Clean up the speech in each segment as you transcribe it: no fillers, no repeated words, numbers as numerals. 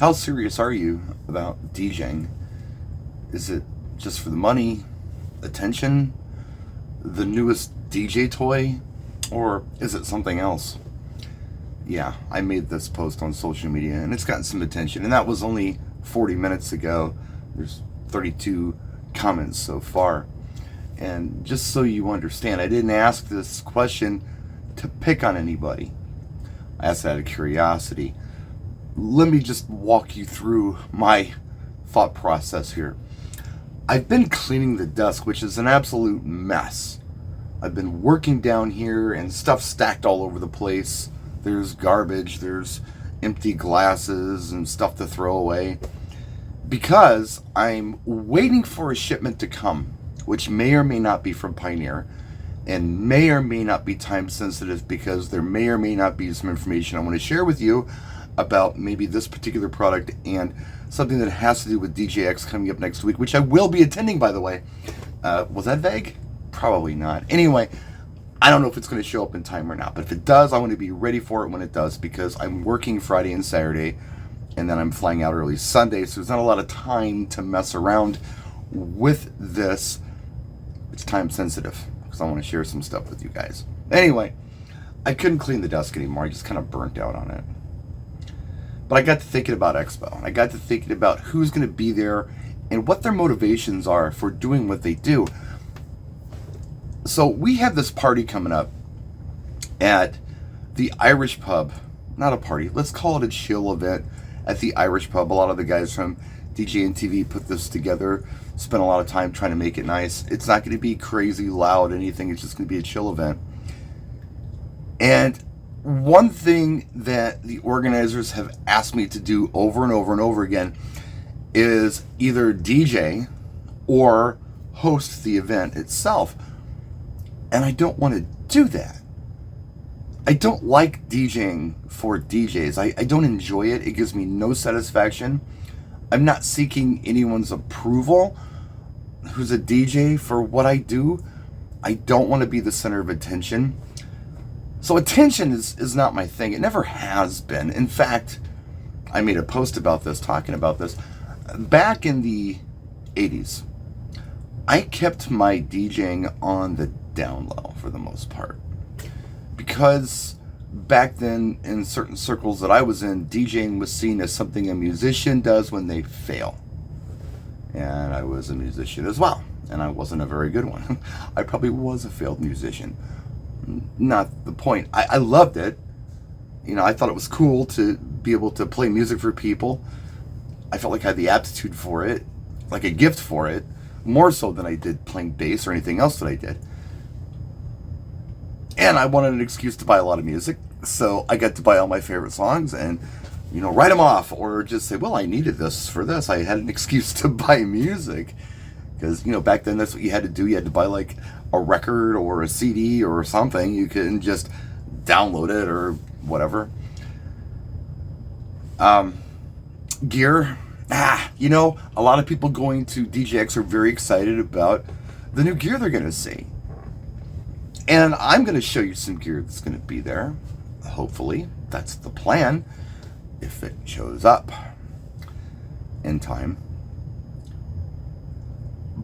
How serious are you about DJing? Is it just for the money, attention, the newest DJ toy, or is it something else? Yeah, I made this post on social media and it's gotten some attention, and that was only 40 minutes ago. There's 32 comments so far. And just so you understand, I didn't ask this question to pick on anybody. I asked out of curiosity. Let me just walk you through my thought process here. I've been cleaning the desk, which is an absolute mess. I've been working down here and stuff stacked all over the place. There's garbage, there's empty glasses and stuff to throw away. Because I'm waiting for a shipment to come, which may or may not be from Pioneer, and may or may not be time sensitive, because there may or may not be some information I want to share with you about maybe this particular product and something that has to do with DJX coming up next week, which I will be attending, by the way. Was that vague? Probably not. Anyway, I don't know if it's going to show up in time or not, but if it does, I want to be ready for it when it does, because I'm working Friday and Saturday, and then I'm flying out early Sunday, so there's not a lot of time to mess around with this. It's time sensitive, because I want to share some stuff with you guys. Anyway, I couldn't clean the desk anymore. I just kind of burnt out on it. But I got to thinking about Expo, and I got to thinking about who's going to be there and what their motivations are for doing what they do. So we have this party coming up at the Irish Pub. Not a party, let's call it a chill event at the Irish Pub. A lot of the guys from DJing TV put this together, spent a lot of time trying to make it nice. It's not going to be crazy loud, anything. It's just going to be a chill event. And one thing that the organizers have asked me to do over and over and over again is either DJ or host the event itself. And I don't want to do that. I don't like DJing for DJs. I don't enjoy it. It gives me no satisfaction. I'm not seeking anyone's approval who's a DJ for what I do. I don't want to be the center of attention. So attention is not my thing. It never has been. In fact, I made a post about this, talking about this. Back in the 80s, I kept my DJing on the down low for the most part. Because back then, in certain circles that I was in, DJing was seen as something a musician does when they fail. And I was a musician as well. And I wasn't a very good one. I probably was a failed musician. Not the point. I loved it. You know, I thought it was cool to be able to play music for people. I felt like I had the aptitude for it, like a gift for it, more so than I did playing bass or anything else that I did. And I wanted an excuse to buy a lot of music, so I got to buy all my favorite songs and, you know, write them off, or just say, well, I needed this for this. I had an excuse to buy music. Because, you know, back then that's what you had to do. You had to buy like a record or a CD or something. You couldn't just download it or whatever. Gear. You know, a lot of people going to DJX are very excited about the new gear they're going to see. And I'm going to show you some gear that's going to be there. Hopefully. That's the plan. If it shows up in time.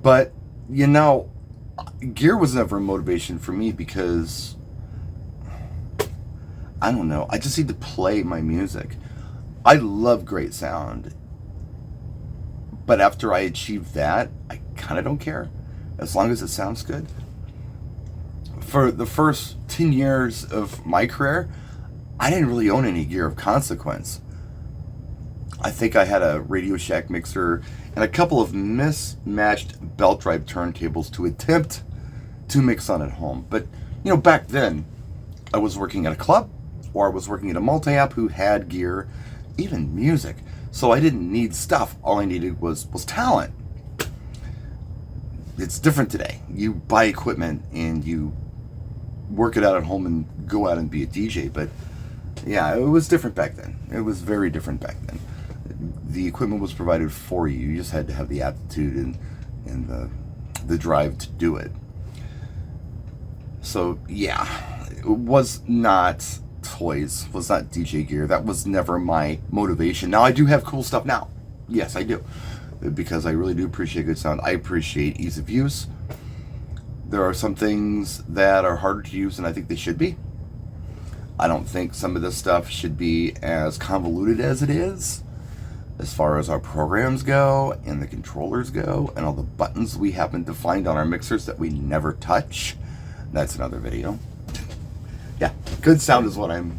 But, you know, gear was never a motivation for me because, I don't know, I just need to play my music. I love great sound. But after I achieve that, I kind of don't care. As long as it sounds good. For the first 10 years of my career, I didn't really own any gear of consequence. I think I had a Radio Shack mixer and a couple of mismatched belt drive turntables to attempt to mix on at home. But, you know, back then, I was working at a club, or I was working at a multi-app who had gear, even music. So I didn't need stuff. All I needed was talent. It's different today. You buy equipment and you work it out at home and go out and be a DJ. But, yeah, it was different back then. It was very different back then. The equipment was provided for you. You just had to have the aptitude and the drive to do it. So, yeah, it was not toys, was not DJ gear. That was never my motivation. Now I do have cool stuff now. Yes, I do. Because I really do appreciate good sound. I appreciate ease of use. There are some things that are harder to use than I think they should be. I don't think some of this stuff should be as convoluted as it is, as far as our programs go and the controllers go and all the buttons we happen to find on our mixers that we never touch. That's another video. Yeah, good sound is what I'm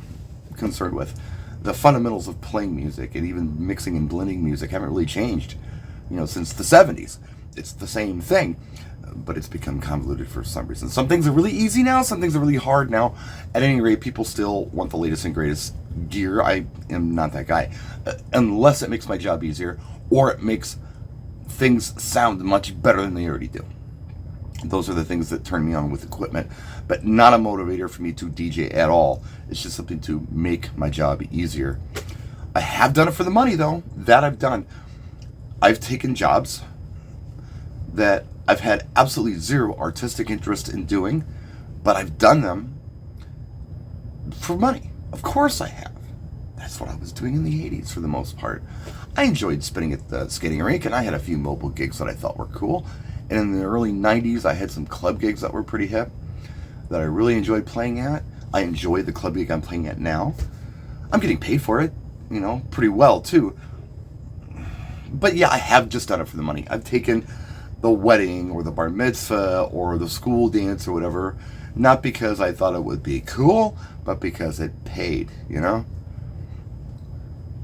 concerned with. The fundamentals of playing music and even mixing and blending music haven't really changed, since the 70s. It's the same thing, but it's become convoluted for some reason. Some things are really easy now, some things are really hard now. At any rate, people still want the latest and greatest gear. I am not that guy, unless it makes my job easier or it makes things sound much better than they already do. Those are the things that turn me on with equipment, but not a motivator for me to DJ at all. It's just something to make my job easier. I have done it for the money, though. That I've done. I've taken jobs that I've had absolutely zero artistic interest in doing, but I've done them for money. Of course I have. That's what I was doing in the 80s for the most part. I enjoyed spinning at the skating rink, and I had a few mobile gigs that I thought were cool. And in the early 90s, I had some club gigs that were pretty hip that I really enjoyed playing at. I enjoy the club gig I'm playing at now. I'm getting paid for it, pretty well too. But yeah, I have just done it for the money. I've taken the wedding or the bar mitzvah or the school dance or whatever, not because I thought it would be cool, but because it paid,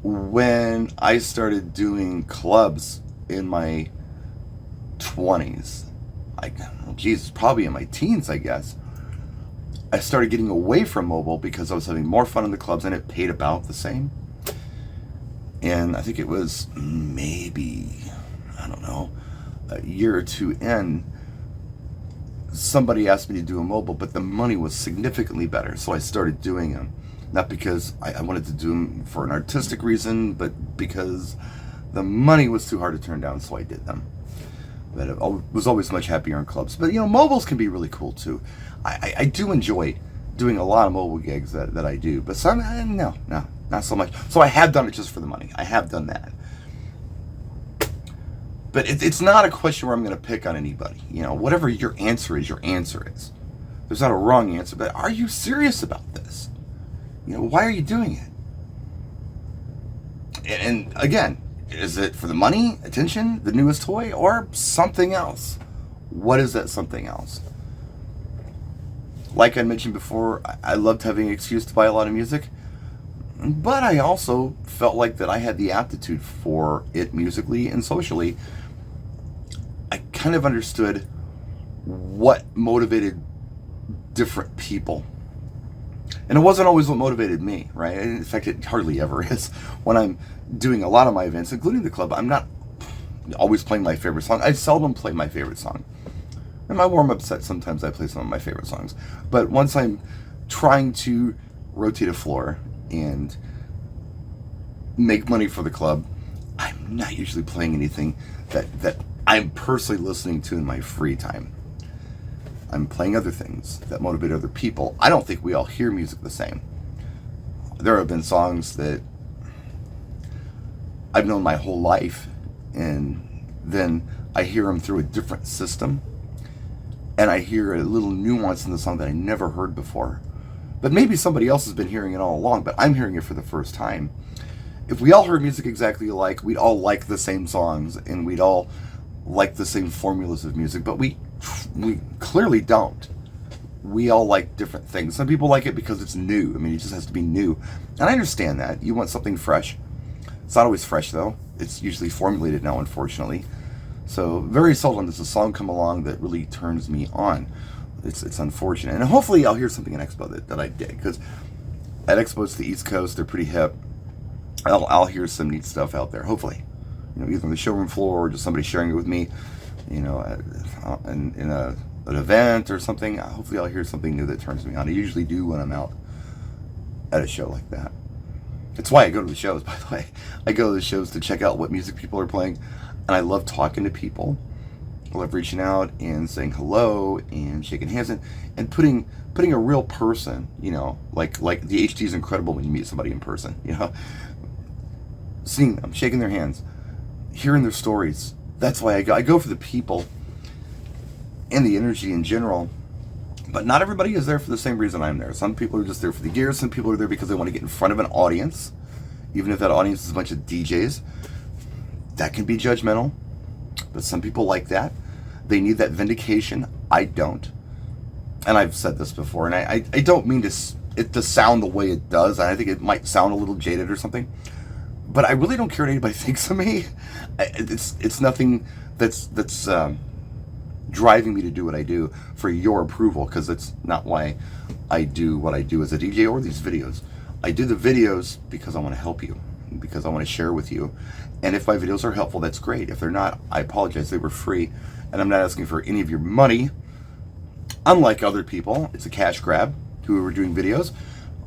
When I started doing clubs in my 20s, probably in my teens, I guess, I started getting away from mobile because I was having more fun in the clubs and it paid about the same. And I think it was maybe, a year or two in, somebody asked me to do a mobile, but the money was significantly better, so I started doing them. Not because I wanted to do them for an artistic reason, but because the money was too hard to turn down, so I did them. But I was always much happier in clubs. But, mobiles can be really cool, too. I do enjoy doing a lot of mobile gigs that I do. But some, no, not so much. So I have done it just for the money. I have done that. But it's not a question where I'm going to pick on anybody. Whatever your answer is, your answer is. There's not a wrong answer, but are you serious about this? Why are you doing it? And again, is it for the money, attention, the newest toy, or something else? What is that something else? Like I mentioned before, I loved having an excuse to buy a lot of music, but I also felt like that I had the aptitude for it musically and socially. I kind of understood what motivated different people. And it wasn't always what motivated me, right? In fact, it hardly ever is. When I'm doing a lot of my events, including the club, I'm not always playing my favorite song. I seldom play my favorite song. In my warm-up set, sometimes I play some of my favorite songs. But once I'm trying to rotate a floor and make money for the club, I'm not usually playing anything that I'm personally listening to in my free time. I'm playing other things that motivate other people. I don't think we all hear music the same. There have been songs that I've known my whole life, and then I hear them through a different system, and I hear a little nuance in the song that I never heard before. But maybe somebody else has been hearing it all along, but I'm hearing it for the first time. If we all heard music exactly alike, we'd all like the same songs, and we'd all like the same formulas of music, but we clearly don't. We all like different things. Some people like it because it's new. It just has to be new. And I understand that. You want something fresh. It's not always fresh, though. It's usually formulated now, unfortunately. So very seldom does a song come along that really turns me on. It's unfortunate. And hopefully I'll hear something in Expo that I dig. Because at Expo, it's the East Coast. They're pretty hip. I'll hear some neat stuff out there, hopefully. Either on the showroom floor or just somebody sharing it with me, in an event or something. Hopefully I'll hear something new that turns me on. I usually do when I'm out at a show like that. It's why I go to the shows, by the way. I go to the shows to check out what music people are playing, and I love talking to people I love reaching out and saying hello and shaking hands and putting a real person, you know, like the HD is incredible when you meet somebody in person, you know, seeing them, shaking their hands, hearing their stories. That's why I go for the people and the energy in general. But not everybody is there for the same reason I'm there. Some people are just there for the gear. Some people are there because they want to get in front of an audience, even if that audience is a bunch of DJs. That can be judgmental, but some people like that. They need that vindication. I don't. And I've said this before, and I don't mean it to sound the way it does. I think it might sound a little jaded or something, but I really don't care what anybody thinks of me. It's nothing that's driving me to do what I do for your approval, because it's not why I do what I do as a DJ or these videos. I do the videos because I want to help you, because I want to share with you. And if my videos are helpful, that's great. If they're not, I apologize. They were free, and I'm not asking for any of your money. Unlike other people, it's a cash grab who are doing videos.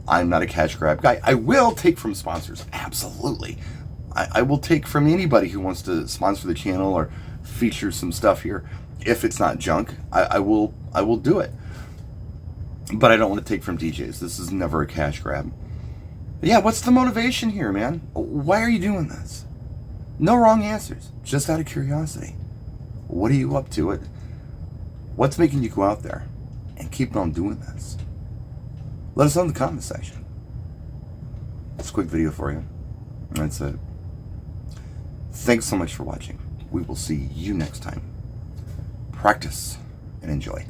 I'm not a cash grab guy. I will take from sponsors, absolutely. I will take from anybody who wants to sponsor the channel or feature some stuff here. If it's not junk, I will do it. But I don't want to take from DJs. This is never a cash grab. Yeah, what's the motivation here, man? Why are you doing this? No wrong answers, just out of curiosity. What are you up to? What's making you go out there and keep on doing this? Let us know in the comment section. It's a quick video for you. That's it. Thanks so much for watching. We will see you next time. Practice and enjoy.